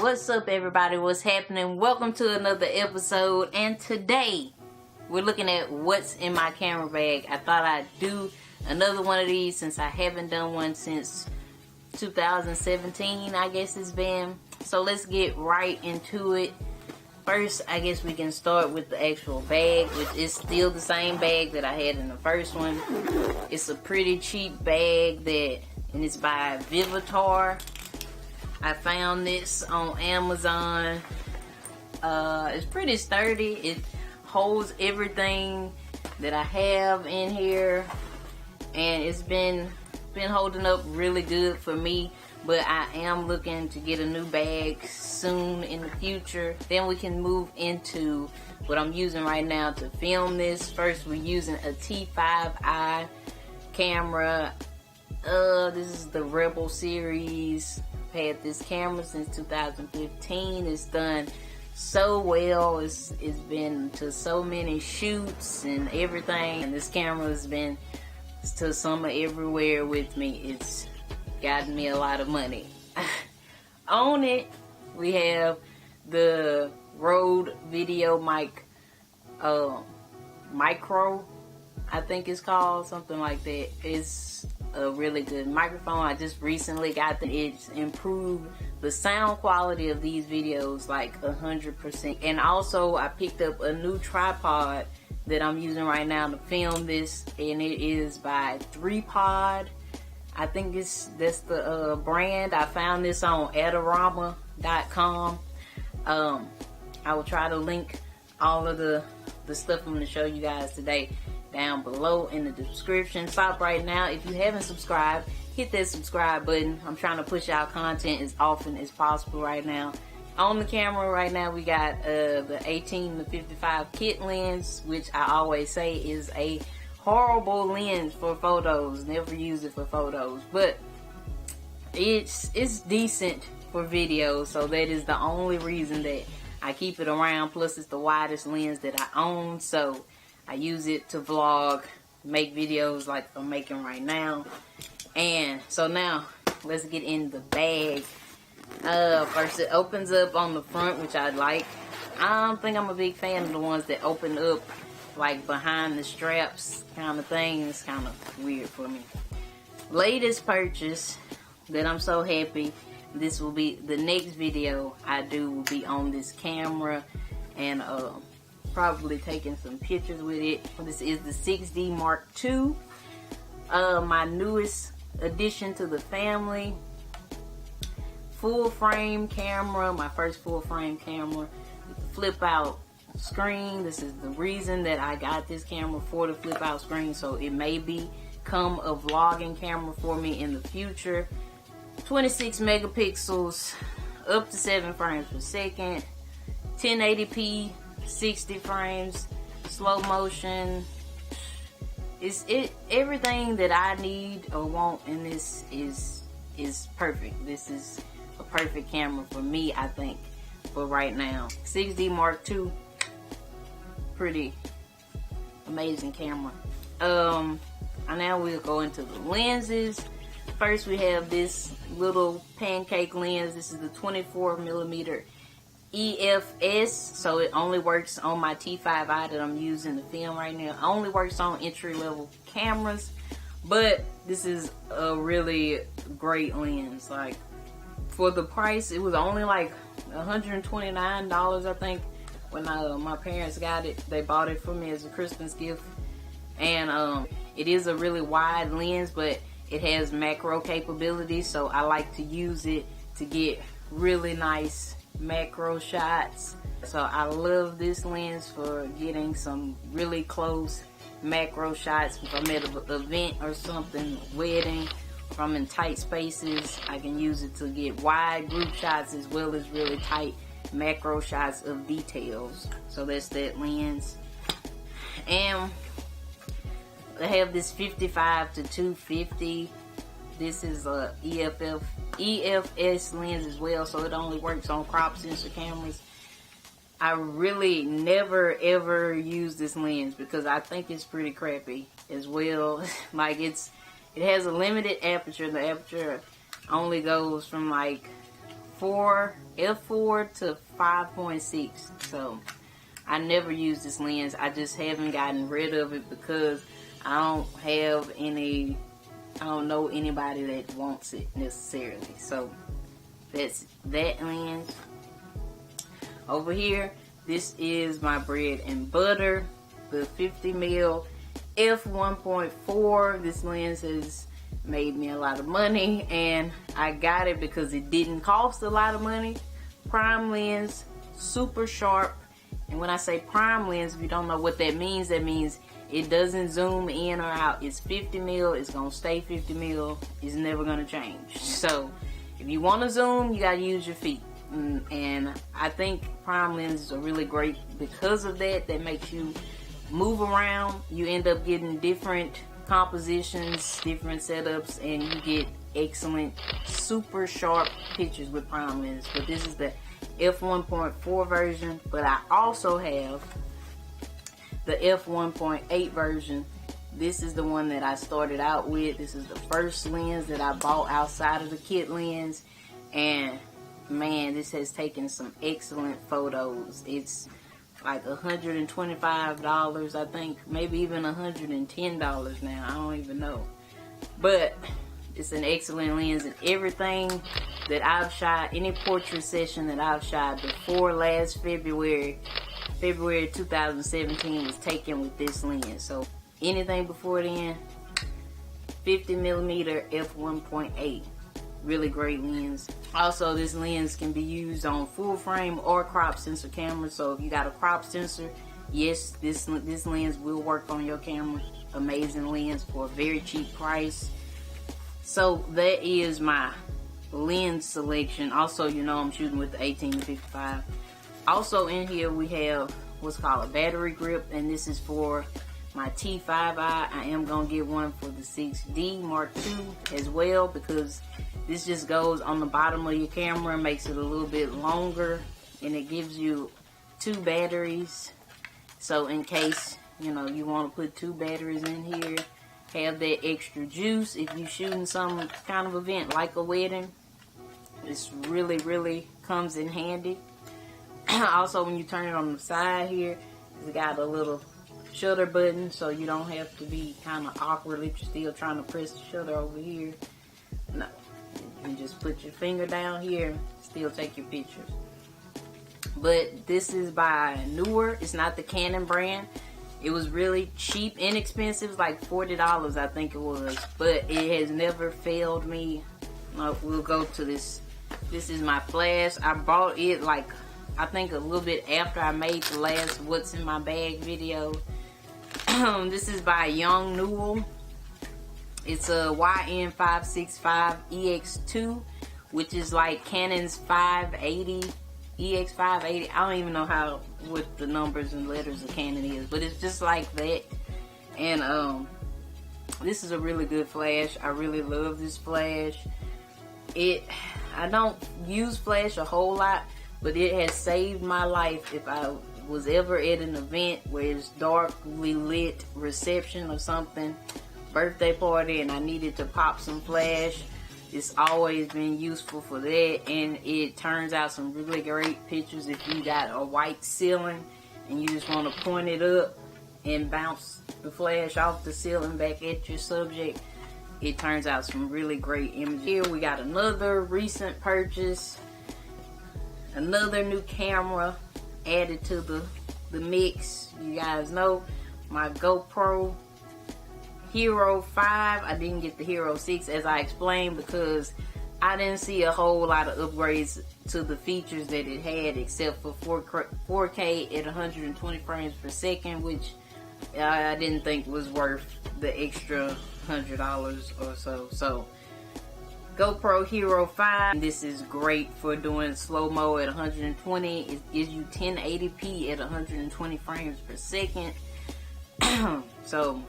What's up, everybody? What's happening? Welcome to another episode, and today we're looking at what's in my camera bag. I thought I'd do another one of these since I haven't done one since 2017, I guess it's been. So let's get right into it. First, I guess we can start with the actual bag, which is still the same bag that I had in the first one. It's a pretty cheap bag and it's by Vivitar. I found this on Amazon. It's pretty sturdy. It holds everything that I have in here, and it's been holding up really good for me. But I am looking to get a new bag soon in the future. Then we can move into what I'm using right now to film this. First, we're using a T5i camera. This is the Rebel series. Had this camera since 2015. It's done so well. It's been to so many shoots and everything, and this camera has been to summer everywhere with me. It's gotten me a lot of money. On it, we have the Rode Video Mic Micro, I think it's called, something like that. It's a really good microphone. I just recently got it's improved the sound quality of these videos like 100%. And also I picked up a new tripod that I'm using right now to film this, and it is by 3Pod. I think that's the brand. I found this on Adorama.com. I will try to link all of the stuff I'm going to show you guys today down below in the description. Stop right now. If you haven't subscribed, hit that subscribe button. I'm trying to push out content as often as possible right now. On the camera right now, we got the 18-55 kit lens, which I always say is a horrible lens for photos. Never use it for photos, but it's decent for videos, so that is the only reason that I keep it around. Plus, it's the widest lens that I own, so I use it to vlog, make videos like I'm making right now. And so now let's get in the bag. First, it opens up on the front, which I like. I don't think I'm a big fan of the ones that open up like behind the straps kind of thing. It's kind of weird for me. Latest purchase that I'm so happy. This will be the next video I do will be on this camera, and probably taking some pictures with it. This is the 6D Mark II, my newest addition to the family. Full frame camera, my first full frame camera with the flip out screen. This is the reason that I got this camera, for the flip out screen, so it may become a vlogging camera for me in the future. 26 megapixels, up to 7 frames per second, 1080p, 60 frames, slow motion. Everything that I need or want in this is perfect. This is a perfect camera for me, I think, for right now. 6D Mark II, pretty amazing camera. And now we'll go into the lenses. First, we have this little pancake lens. This is the 24mm EFS, so it only works on my T5i that I'm using to film right now. It only works on entry-level cameras, but this is a really great lens. Like, for the price, it was only like $129, I think, when my parents got it. They bought it for me as a Christmas gift, and it is a really wide lens, but it has macro capabilities, so I like to use it to get really nice macro shots. So I love this lens for getting some really close macro shots. If I'm at an event or something, wedding, if I'm in tight spaces, I can use it to get wide group shots as well as really tight macro shots of details. So that's that lens. And I have this 55-250. This is a EFS lens as well, so it only works on crop sensor cameras. I really never ever use this lens because I think it's pretty crappy as well. Like, it has a limited aperture. The aperture only goes from like f4 to 5.6. So I never use this lens. I just haven't gotten rid of it because I don't know anybody that wants it necessarily. So that's that lens. Over here, this is my bread and butter, the 50mm f1.4. This lens has made me a lot of money, and I got it because it didn't cost a lot of money. Prime lens, super sharp. And when I say prime lens, if you don't know what that means it doesn't zoom in or out. It's 50mm, it's gonna stay 50mm, it's never gonna change. So if you want to zoom, you gotta use your feet. And I think prime lenses are really great because of that. That makes you move around. You end up getting different compositions, different setups, and you get excellent, super sharp pictures with prime lens. But this is the f1.4 version, but I also have the f1.8 version. This is the one that I started out with. This is the first lens that I bought outside of the kit lens, and man, this has taken some excellent photos. It's like $125, I think, maybe even $110 now. I don't even know, but it's an excellent lens. And everything that I've shot, any portrait session that I've shot before last February 2017, was taken with this lens. So anything before then, 50mm f1.8, really great lens. Also, this lens can be used on full frame or crop sensor cameras. So if you got a crop sensor, yes, this lens will work on your camera. Amazing lens for a very cheap price. So that is my lens selection. Also, you know, I'm shooting with the 18-55. Also in here we have what's called a battery grip, and this is for my T5i. I am gonna get one for the 6D Mark II as well, because this just goes on the bottom of your camera, makes it a little bit longer, and it gives you 2 batteries. So in case, you know, you want to put 2 batteries in here, have that extra juice if you shooting some kind of event like a wedding. This really comes in handy. Also, when you turn it on the side here, it's got a little shutter button, so you don't have to be kind of awkward if you're still trying to press the shutter over here. No, you can just put your finger down here and still take your pictures. But this is by Neewer. It's not the Canon brand. It was really cheap, inexpensive, like $40 I think it was, but it has never failed me. We'll go to this. This is my flash. I bought it like, I think a little bit after I made the last what's in my bag video. This is by Young Newell. It's a YN565 EX2, which is like Canon's 580, EX580. I don't even know what the numbers and letters of Canon is, but it's just like that. And this is a really good flash. I really love this flash. I don't use flash a whole lot, but it has saved my life if I was ever at an event where it's darkly lit reception or something, birthday party, and I needed to pop some flash. It's always been useful for that, and it turns out some really great pictures if you got a white ceiling and you just want to point it up and bounce the flash off the ceiling back at your subject. It turns out some really great images. Here we got another recent purchase, another new camera added to the mix. You guys know my GoPro Hero 5. I didn't get the Hero 6 as I explained because I didn't see a whole lot of upgrades to the features that it had, except for 4K at 120 frames per second, which I didn't think was worth the extra $100 or so. So GoPro Hero 5, this is great for doing slow-mo at 120. It gives you 1080p at 120 frames per second. So,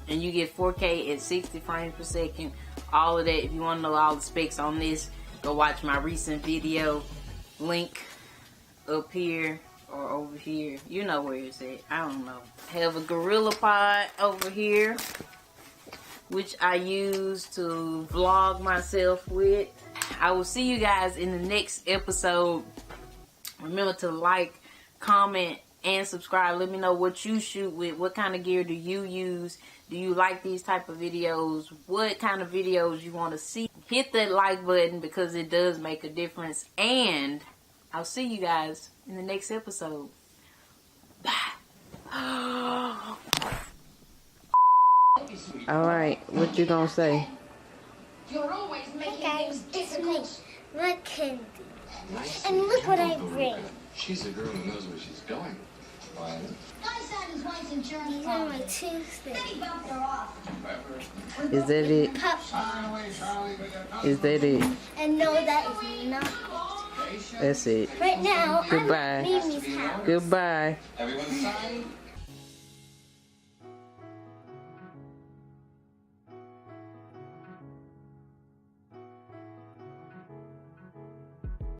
and you get 4K at 60 frames per second. All of that. If you want to know all the specs on this, go watch my recent video. Link up here or over here. You know where it's at. I don't know. I have a GorillaPod over here, which I use to vlog myself with. I will see you guys in the next episode. Remember to like, comment, and subscribe. Let me know what you shoot with. What kind of gear do you use? Do you like these type of videos? What kind of videos you want to see? Hit that like button because it does make a difference. And I'll see you guys in the next episode. Bye. Alright, what you gonna say? Hey guys, it's me, Mackenzie. And look what I bring. She's a girl who knows where she's going. Why? These are my two things. Is that it? Is that it? And no, that is not. That's it. Right now, Goodbye. I'm at Mimi's house. Goodbye. Everyone sign.